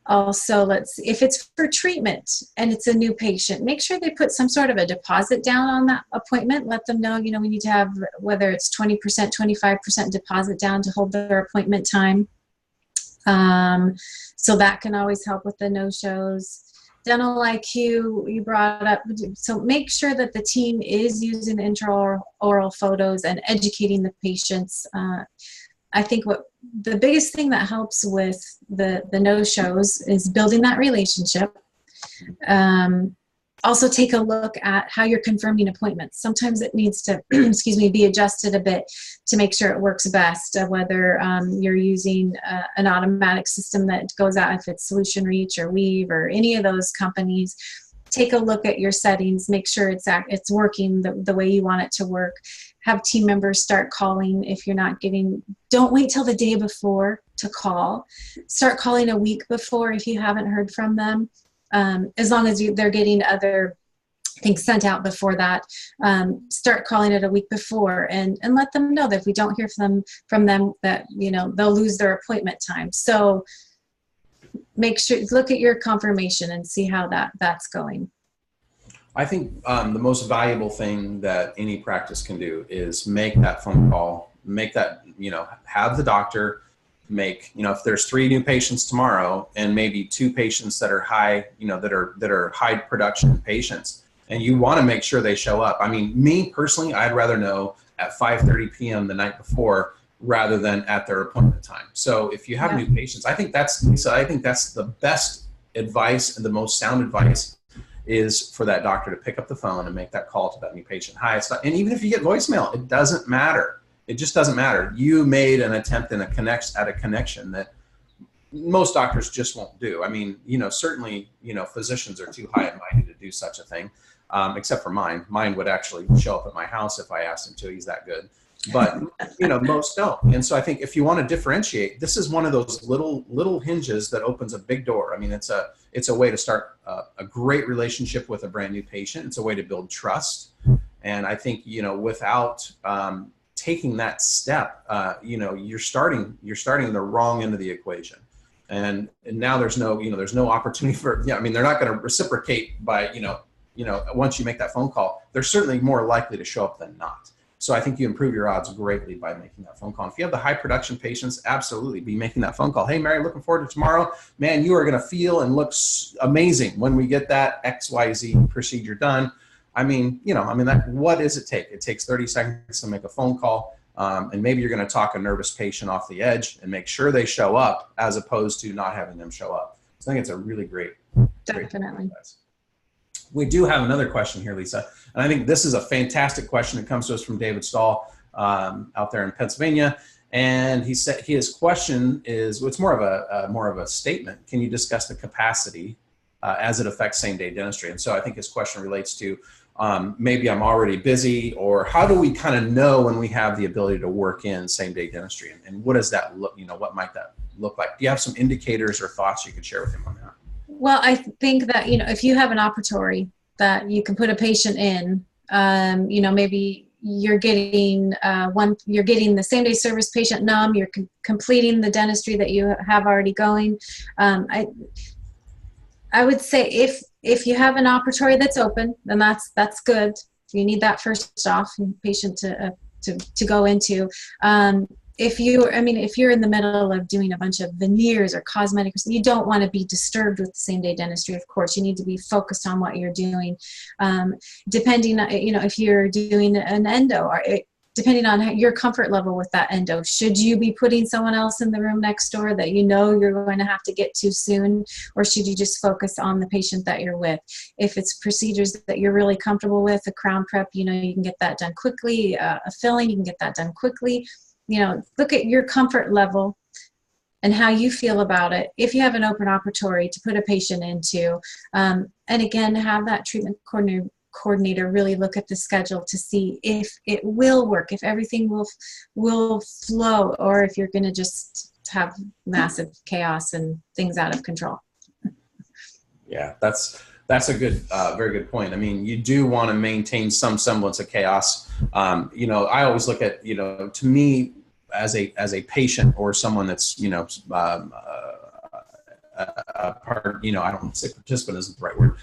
Also, if it's for treatment and it's a new patient, make sure they put some sort of a deposit down on that appointment. Let them know, we need to have, whether it's 20%, 25% deposit down to hold their appointment time. So that can always help with the no-shows. Dental IQ, you brought up. So make sure that the team is using the intraoral photos and educating the patients. I think what the biggest thing that helps with the no-shows is building that relationship. Also take a look at how you're confirming appointments. Sometimes it needs to, excuse me, be adjusted a bit to make sure it works best, whether you're using an automatic system that goes out, if it's Solution Reach or Weave or any of those companies. Take a look at your settings, make sure it's working the way you want it to work. Have team members start calling if you're not getting, don't wait till the day before to call. Start calling a week before if you haven't heard from them. As long as they're getting other things sent out before that, start calling it a week before and let them know that if we don't hear from them that, you know, they'll lose their appointment time. So make sure, look at your confirmation and see how that's going. I think the most valuable thing that any practice can do is make that phone call, make that, you know, have the doctor make, you know, if there's 3 new patients tomorrow and maybe 2 patients that are high, you know, that are high production patients, and you want to make sure they show up. I mean, me personally, I'd rather know at 5:30 p.m. the night before rather than at their appointment time. So if you have new patients, I think that's the best advice and the most sound advice is for that doctor to pick up the phone and make that call to that new patient. Hi, it's not, and even if you get voicemail, it doesn't matter. It just doesn't matter. You made an attempt at a connection that most doctors just won't do. I mean, you know, certainly, you know, physicians are too high and mighty to do such a thing, except for mine. Mine would actually show up at my house if I asked him to. He's that good. But, you know, most don't. And so I think if you want to differentiate, this is one of those little hinges that opens a big door. I mean, it's a way to start a great relationship with a brand new patient. It's a way to build trust. And I think, you know, without taking that step, you know, you're starting the wrong end of the equation. And now there's no opportunity for, I mean, they're not going to reciprocate by, you know, once you make that phone call, they're certainly more likely to show up than not. So I think you improve your odds greatly by making that phone call. And if you have the high production patients, absolutely be making that phone call. Hey, Mary, looking forward to tomorrow. Man, you are going to feel and look amazing when we get that XYZ procedure done. I mean, you know, what does it take? It takes 30 seconds to make a phone call. And maybe you're going to talk a nervous patient off the edge and make sure they show up as opposed to not having them show up. So I think it's a really great. Definitely. We do have another question here, Lisa. And I think this is a fantastic question. It comes to us from David Stahl out there in Pennsylvania. And he said his question is, it's more of a statement. Can you discuss the capacity as it affects same-day dentistry? And so I think his question relates to maybe I'm already busy, or how do we kind of know when we have the ability to work in same-day dentistry? And what does that look, you know, what might that look like? Do you have some indicators or thoughts you could share with him on that? Well, I think that, you know, if you have an operatory that you can put a patient in, you know, maybe you're getting you're getting the same day service patient numb, you're completing the dentistry that you have already going. I would say if you have an operatory that's open, then that's good. You need that first off, patient to go into. If you're in the middle of doing a bunch of veneers or cosmetics, you don't want to be disturbed with the same day dentistry. Of course, you need to be focused on what you're doing. Depending on, you know, if you're doing an endo, or depending on your comfort level with that endo, should you be putting someone else in the room next door that you know you're going to have to get to soon, or should you just focus on the patient that you're with? If it's procedures that you're really comfortable with, a crown prep, you know, you can get that done quickly. A filling, you can get that done quickly. You know, look at your comfort level and how you feel about it. If you have an open operatory to put a patient into, and again, have that treatment coordinator really look at the schedule to see if it will work, if everything will flow, or if you're going to just have massive chaos and things out of control. Yeah, that's a good, very good point. I mean, you do want to maintain some semblance of chaos. You know, I always look at, you know, to me as a patient or someone that's, you know, part, you know, I don't say participant isn't the right word.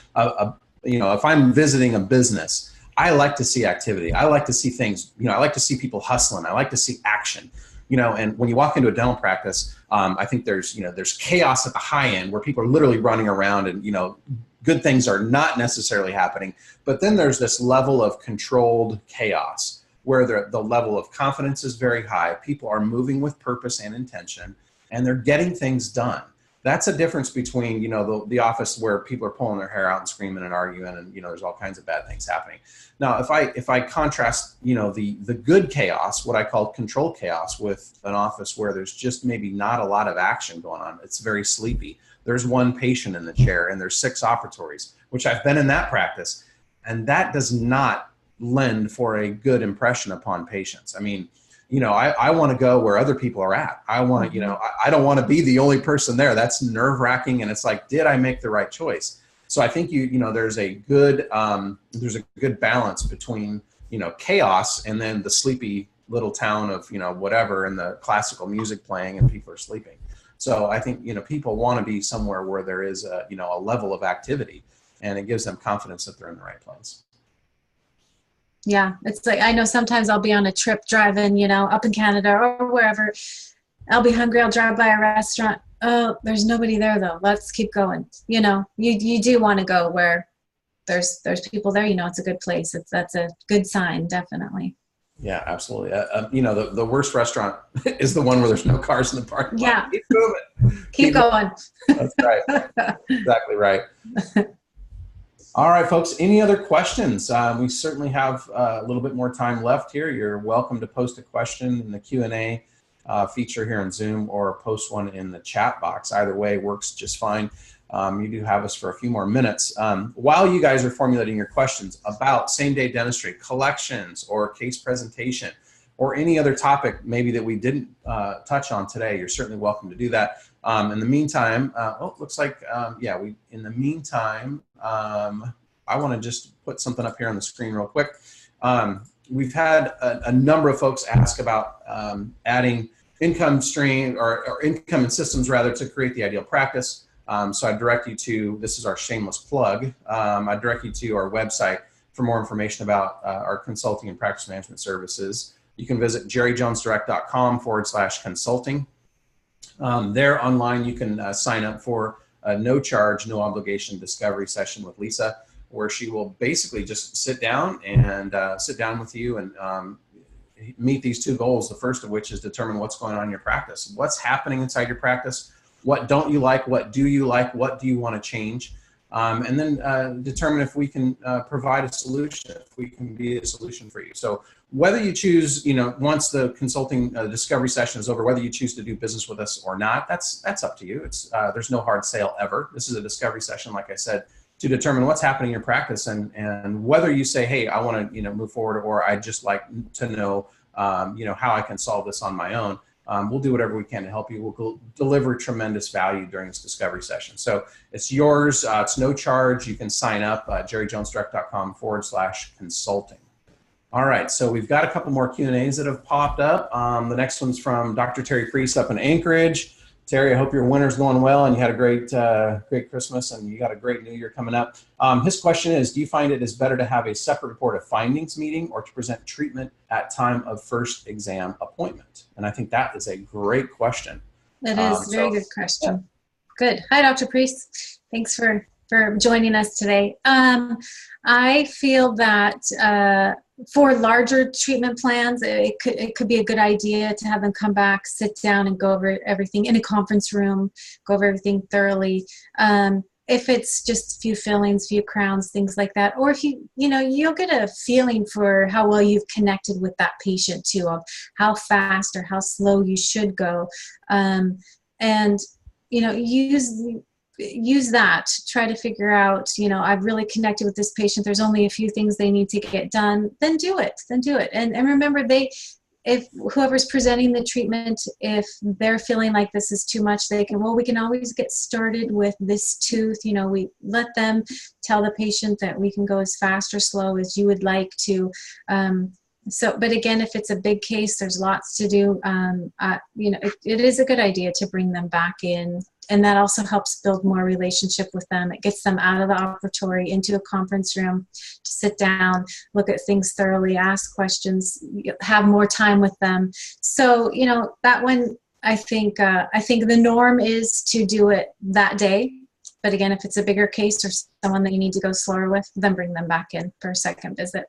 You know, if I'm visiting a business, I like to see activity. I like to see things, you know, I like to see people hustling. I like to see action, you know, and when you walk into a dental practice, I think there's chaos at the high end where people are literally running around and, you know, good things are not necessarily happening. But then there's this level of controlled chaos where the level of confidence is very high. People are moving with purpose and intention, and they're getting things done. That's a difference between, the office where people are pulling their hair out and screaming and arguing, and, there's all kinds of bad things happening. Now, if I contrast, the good chaos, what I call control chaos, with an office where there's just maybe not a lot of action going on, it's very sleepy. There's one patient in the chair and there's 6 operatories, which I've been in that practice, and that does not lend for a good impression upon patients. I mean, I want to go where other people are at. I want to, I don't want to be the only person there. That's nerve wracking. And it's like, did I make the right choice? So I think, there's a good balance between, chaos and then the sleepy little town of, whatever, and the classical music playing and people are sleeping. So I think, people want to be somewhere where there is a level of activity, and it gives them confidence that they're in the right place. Yeah, it's like, I know sometimes I'll be on a trip driving, up in Canada or wherever. I'll be hungry. I'll drive by a restaurant. Oh, there's nobody there though. Let's keep going. You do want to go where there's people there. It's a good place. That's a good sign, definitely. Yeah, absolutely. The worst restaurant is the one where there's no cars in the parking lot. Yeah. Keep moving. Keep going. That's right. Exactly right. All right, folks, any other questions? We certainly have a little bit more time left here. You're welcome to post a question in the Q&A feature here in Zoom, or post one in the chat box. Either way works just fine. You do have us for a few more minutes. While you guys are formulating your questions about same-day dentistry, collections, or case presentation, or any other topic maybe that we didn't touch on today, you're certainly welcome to do that. In the meantime, looks like, in the meantime, I want to just put something up here on the screen real quick. We've had a number of folks ask about adding income stream or income and systems rather to create the ideal practice. So I direct you to, this is our shameless plug, I direct you to our website for more information about our consulting and practice management services. You can visit jerryjonesdirect.com/consulting. There online, you can sign up for a no charge, no obligation discovery session with Lisa, where she will basically just sit down with you and meet these 2 goals. The first of which is determine what's going on in your practice. What's happening inside your practice? What don't you like? What do you like? What do you want to change? And then determine if we can provide a solution, if we can be a solution for you. So whether you choose, once the consulting discovery session is over, whether you choose to do business with us or not, that's up to you. It's there's no hard sale ever. This is a discovery session, like I said, to determine what's happening in your practice, and whether you say, hey, I want to move forward, or I'd just like to know how I can solve this on my own. We'll do whatever we can to help you. We'll deliver tremendous value during this discovery session. So it's yours. It's no charge. You can sign up at jerryjonesdirect.com/consulting. All right, so we've got a couple more Q&As that have popped up. The next one's from Dr. Terry Priest up in Anchorage. Terry, I hope your winter's going well and you had a great Christmas and you got a great New Year coming up. His question is, do you find it is better to have a separate report of findings meeting or to present treatment at time of first exam appointment? And I think that is a great question. That is a very good question. Yeah. Good. Hi, Dr. Priest. Thanks for joining us today. I feel that for larger treatment plans, it could be a good idea to have them come back, sit down, and go over everything in a conference room, go over everything thoroughly. If it's just a few fillings, few crowns, things like that, or if you'll get a feeling for how well you've connected with that patient too, of how fast or how slow you should go, and use that to try to figure out, I've really connected with this patient. There's only a few things they need to get done. Then do it. And remember, if whoever's presenting the treatment, if they're feeling like this is too much, we can always get started with this tooth. We let them tell the patient that we can go as fast or slow as you would like to. But again, if it's a big case, there's lots to do. It is a good idea to bring them back in. And that also helps build more relationship with them. It gets them out of the operatory into a conference room to sit down, look at things thoroughly, ask questions, have more time with them. So, that one, I think the norm is to do it that day. But again, if it's a bigger case or someone that you need to go slower with, then bring them back in for a second visit.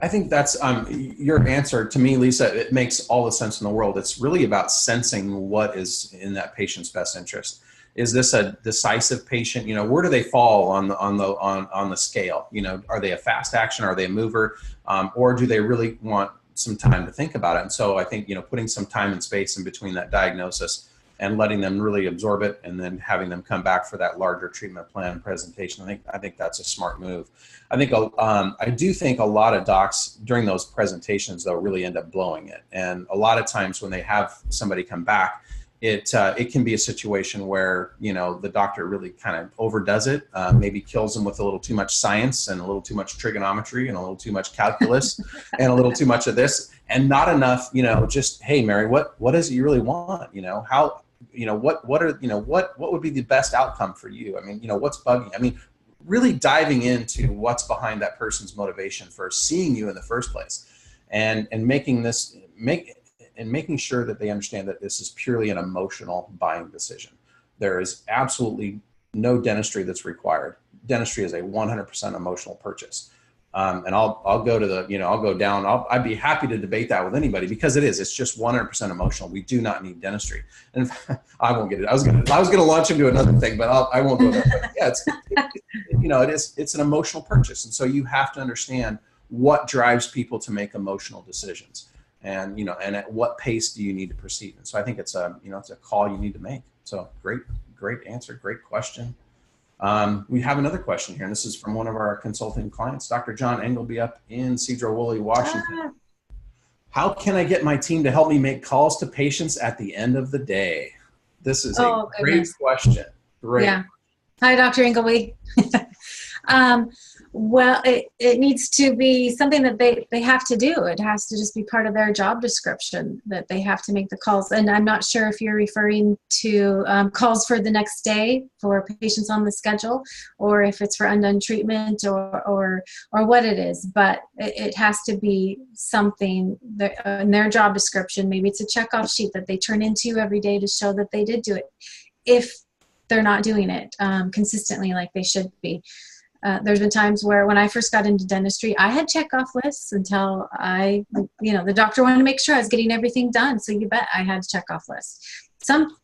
I think that's your answer to me, Lisa. It makes all the sense in the world. It's really about sensing what is in that patient's best interest. Is this a decisive patient? You know, where do they fall on the scale? You know, are they a fast action? Are they a mover? Or do they really want some time to think about it? And so I think, you know, putting some time and space in between that diagnosis and letting them really absorb it, and then having them come back for that larger treatment plan presentation. I think that's a smart move. I do think a lot of docs during those presentations though really end up blowing it. And a lot of times when they have somebody come back, it can be a situation where, you know, the doctor really kind of overdoes it, maybe kills them with a little too much science and a little too much trigonometry and a little too much calculus and a little too much of this, and not enough, you know, just, hey, Mary, what is it you really want? You know, how, you know, what would be the best outcome for you? I mean, you know, what's bugging? I mean, really diving into what's behind that person's motivation for seeing you in the first place, and making sure that they understand that this is purely an emotional buying decision. There is absolutely no dentistry that's required. Dentistry is a 100% emotional purchase. And I'll go to the, you know, I'll go down. I'd be happy to debate that with anybody, because it's just 100% emotional. We do not need dentistry. And I won't get it. I was going to launch into another thing, but I won't go there. But yeah, you know, it's an emotional purchase. And so you have to understand what drives people to make emotional decisions, and, you know, and at what pace do you need to proceed. And so I think it's a call you need to make. So great answer. Great question. We have another question here, and this is from one of our consulting clients, Dr. John Engleby up in Cedar-Woolley, Washington. How can I get my team to help me make calls to patients at the end of the day? This is a great question. Great. Yeah. Hi, Dr. Engleby. Well, it needs to be something that they have to do. It has to just be part of their job description, that they have to make the calls. And I'm not sure if you're referring to calls for the next day for patients on the schedule, or if it's for undone treatment, or what it is. But it has to be something that, in their job description. Maybe it's a checkoff sheet that they turn into every day to show that they did do it, if they're not doing it consistently like they should be. There's been times where, when I first got into dentistry, I had checkoff lists until the doctor wanted to make sure I was getting everything done. So you bet I had checkoff lists. Some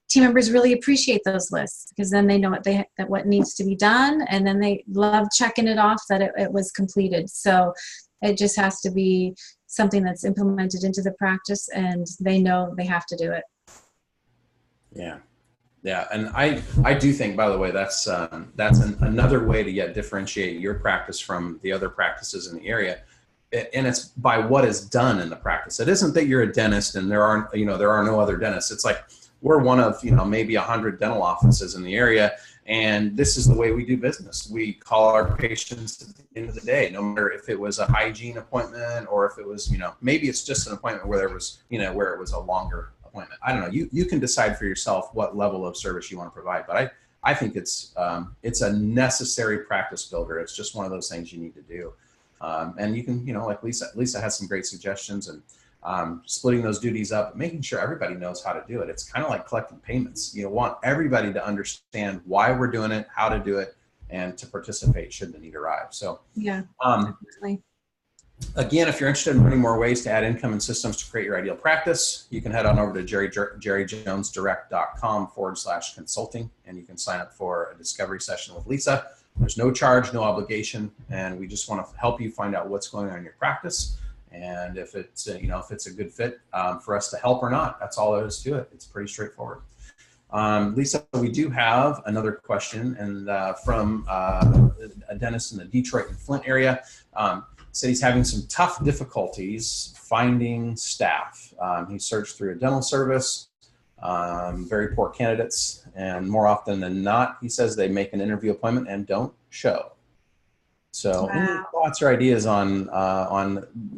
team members really appreciate those lists, because then they know what needs to be done, and then they love checking it off that it was completed. So it just has to be something that's implemented into the practice, and they know they have to do it. Yeah. Yeah, and I do think, by the way, that's another way to differentiate your practice from the other practices in the area, and it's by what is done in the practice. It isn't that you're a dentist and there are no other dentists. It's like, we're one of maybe 100 dental offices in the area, and this is the way we do business. We call our patients at the end of the day, no matter if it was a hygiene appointment or if it was, maybe it's just an appointment where there was, where it was a longer appointment. I don't know. You can decide for yourself what level of service you want to provide, but I think it's a necessary practice builder. It's just one of those things you need to do. And you can, like Lisa has some great suggestions, and splitting those duties up, making sure everybody knows how to do it. It's kind of like collecting payments. You want everybody to understand why we're doing it, how to do it, and to participate should the need arise. So yeah, definitely. Again, if you're interested in learning more ways to add income and systems to create your ideal practice, you can head on over to jerryjonesdirect.com/consulting, and you can sign up for a discovery session with Lisa. There's no charge, no obligation, and we just want to help you find out what's going on in your practice, and if it's if it's a good fit for us to help or not. That's all there is to it. It's pretty straightforward. Lisa, we do have another question, and from a dentist in the Detroit and Flint area. Said he's having some tough difficulties finding staff. He searched through a dental service, very poor candidates, and more often than not, he says they make an interview appointment and don't show. So any thoughts or ideas on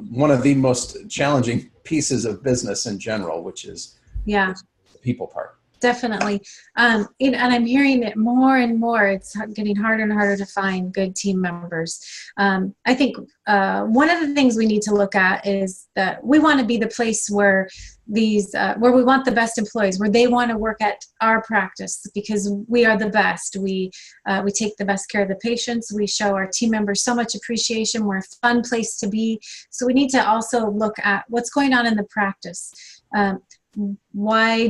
one of the most challenging pieces of business in general, which is the people part? Definitely. And I'm hearing it more and more. It's getting harder and harder to find good team members. I think one of the things we need to look at is that we want to be the place where where we want the best employees, where they want to work at our practice because we are the best. We take the best care of the patients. We show our team members so much appreciation. We're a fun place to be. So we need to also look at what's going on in the practice. Why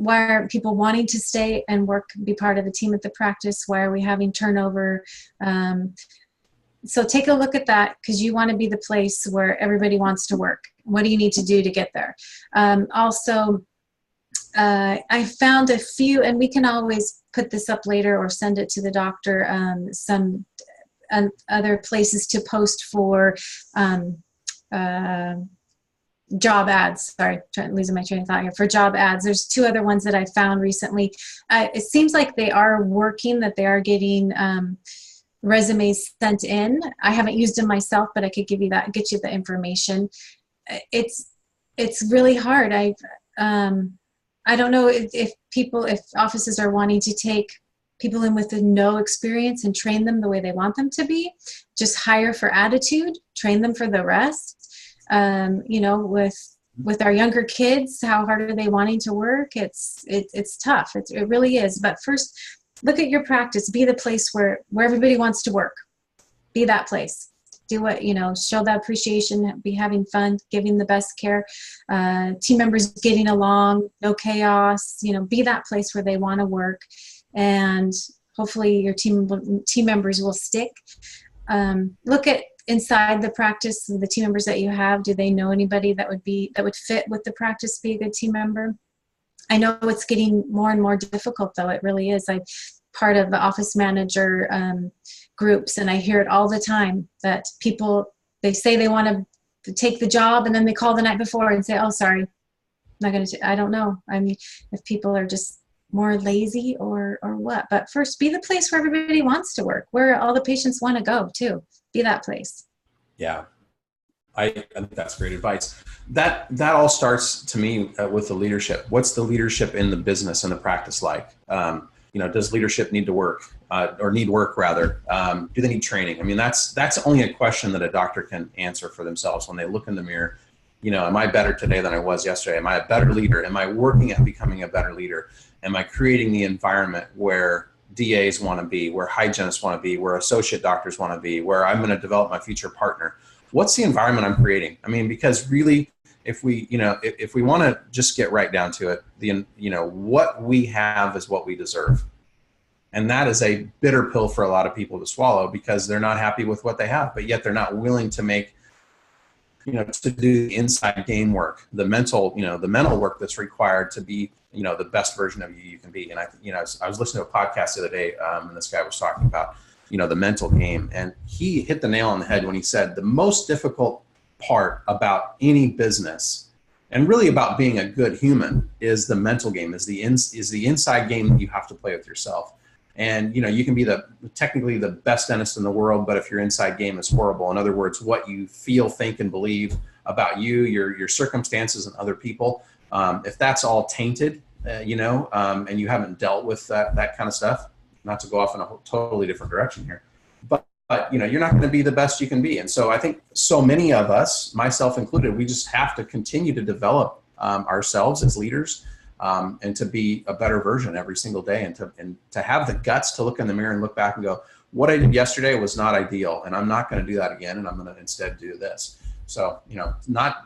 are people wanting to stay and work, be part of the team at the practice? Why are we having turnover? So take a look at that, because you want to be the place where everybody wants to work. What do you need to do to get there? Also, I found a few, and we can always put this up later or send it to the doctor, some other places to post for job ads. Sorry, losing my train of thought here. For job ads, there's 2 other ones that I found recently. It seems like they are working, that they are getting resumes sent in. I haven't used them myself, but I could get you the information. It's really hard. I don't know if offices are wanting to take people in with no experience and train them the way they want them to be. Just hire for attitude, train them for the rest. With our younger kids, how hard are they wanting to work? It's tough. It really is. But first, look at your practice. Be the place where everybody wants to work. Be that place. Do what, show that appreciation, be having fun, giving the best care, team members getting along, no chaos, be that place where they want to work. And hopefully your team members will stick. Look at inside the practice, the team members that you have. Do they know anybody that would fit with the practice, be a good team member? I know it's getting more and more difficult, though. It really is. I'm part of the office manager groups, and I hear it all the time that people, they say they want to take the job, and then they call the night before and say, "Oh, sorry, I'm not going to." I don't know. I mean, if people are just more lazy or what. But first, be the place where everybody wants to work, where all the patients want to go too. Be that place. Yeah, I think that's great advice. That all starts to me with the leadership. What's the leadership in the business and the practice like? Does leadership need to work or need work rather? Do they need training? I mean, that's only a question that a doctor can answer for themselves when they look in the mirror. Am I better today than I was yesterday? Am I a better leader? Am I working at becoming a better leader? Am I creating the environment where DAs want to be, where hygienists want to be, where associate doctors want to be, where I'm going to develop my future partner? What's the environment I'm creating? I mean, because really, if we want to just get right down to it, what we have is what we deserve. And that is a bitter pill for a lot of people to swallow, because they're not happy with what they have, but yet they're not willing to make, to do the inside game work, the mental work that's required to be, the best version of you can be. And I was listening to a podcast the other day, and this guy was talking about, the mental game, and he hit the nail on the head when he said the most difficult part about any business, and really about being a good human, is the mental game, is the inside game that you have to play with yourself. And you can be technically the best dentist in the world, but if your inside game is horrible, in other words, what you feel, think, and believe about you, your circumstances, and other people, if that's all tainted, and you haven't dealt with that kind of stuff, not to go off in a totally different direction here, but you're not going to be the best you can be. And so I think so many of us, myself included, we just have to continue to develop ourselves as leaders, and to be a better version every single day, and to have the guts to look in the mirror and look back and go, what I did yesterday was not ideal, and I'm not going to do that again, and I'm going to instead do this. So,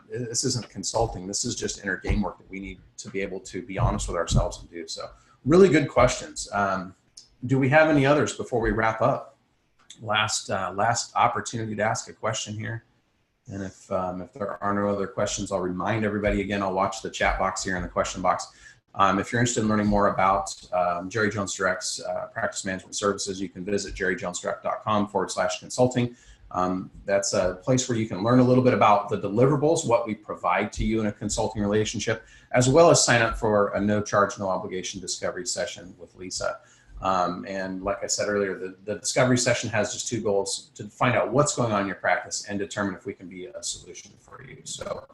this isn't consulting. This is just inner game work that we need to be able to be honest with ourselves and do. So really good questions. Do we have any others before we wrap up? Last opportunity to ask a question here. And if there are no other questions, I'll remind everybody again, I'll watch the chat box here in the question box. If you're interested in learning more about Jerry Jones Direct's practice management services, you can visit jerryjonesdirect.com/consulting. That's a place where you can learn a little bit about the deliverables, what we provide to you in a consulting relationship, as well as sign up for a no charge, no obligation discovery session with Lisa. And like I said earlier, the discovery session has just 2 goals: to find out what's going on in your practice and determine if we can be a solution for you. So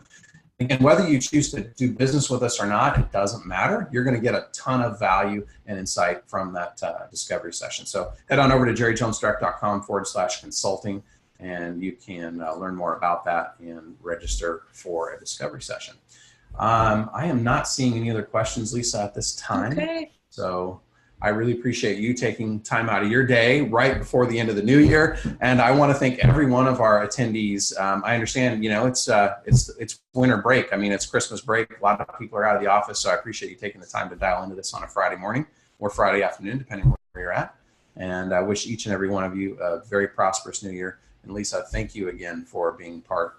again, whether you choose to do business with us or not, it doesn't matter. You're going to get a ton of value and insight from that discovery session. So head on over to jerryjonesdirect.com/consulting, and you can learn more about that and register for a discovery session. I am not seeing any other questions, Lisa, at this time. Okay. So I really appreciate you taking time out of your day right before the end of the new year. And I want to thank every one of our attendees. I understand, you know, it's winter break. I mean, it's Christmas break. A lot of people are out of the office. So I appreciate you taking the time to dial into this on a Friday morning or Friday afternoon, depending on where you're at. And I wish each and every one of you a very prosperous new year. And Lisa, thank you again for being part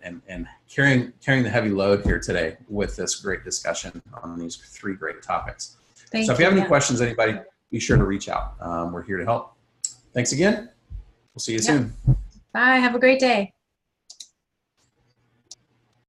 and carrying the heavy load here today with this great discussion on these 3 great topics. So if you have any questions, anybody, be sure to reach out. We're here to help. Thanks again. We'll see you soon. Bye. Have a great day.